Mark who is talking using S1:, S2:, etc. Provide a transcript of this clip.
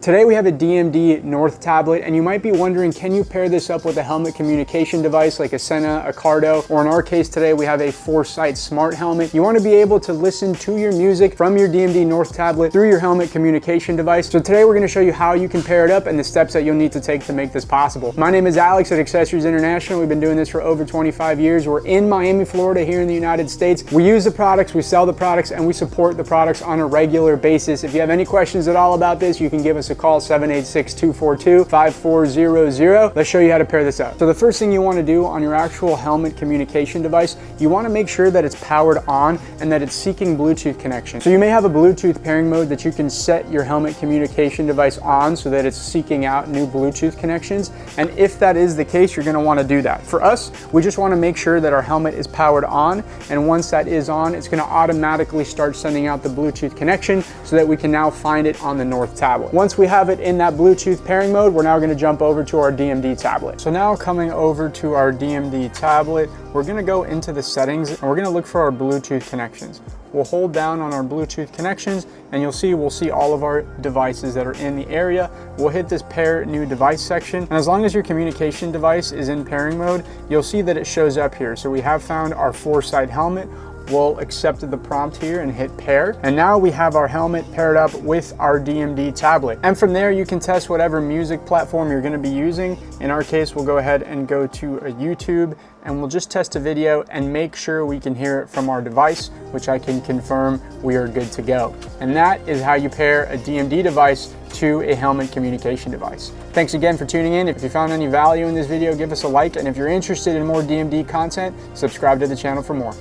S1: Today we have a DMD North tablet, and you might be wondering, can you pair this up with a helmet communication device like a Sena, a Cardo, or in our case today we have a Foresight smart helmet. You want to be able to listen to your music from your DMD North tablet through your helmet communication device. So today we're going to show you how you can pair it up and the steps that you'll need to take to make this possible. My name is Alex at Accessories International. We've been doing this for over 25 years. We're in Miami, Florida here in the United States. We use the products, we sell the products, and we support the products on a regular basis. If you have any questions at all about this, you can give us a call, 786-242-5400. Let's show you how to pair this up. So the first thing you want to do on your actual helmet communication device, you want to make sure that it's powered on and that it's seeking Bluetooth connection. So you may have a Bluetooth pairing mode that you can set your helmet communication device on so that it's seeking out new Bluetooth connections. And if that is the case, you're going to want to do that. For us, we just want to make sure that our helmet is powered on, and once that is on, it's going to automatically start sending out the Bluetooth connection so that we can now find it on the North tablet. Once we have it in that Bluetooth pairing mode, we're now going to jump over to our DMD tablet. So now coming over to our DMD tablet, we're going to go into the settings and we're going to look for our Bluetooth connections. We'll hold down on our Bluetooth connections and we'll see all of our devices that are in the area. We'll hit this pair new device section, and as long as your communication device is in pairing mode, you'll see that it shows up here. So we have found our Foresight helmet. We'll accept the prompt here and hit pair. And now we have our helmet paired up with our DMD tablet. And from there, you can test whatever music platform you're going to be using. In our case, we'll go ahead and go to a YouTube and we'll just test a video and make sure we can hear it from our device, which I can confirm we are good to go. And that is how you pair a DMD device to a helmet communication device. Thanks again for tuning in. If you found any value in this video, give us a like. And if you're interested in more DMD content, subscribe to the channel for more.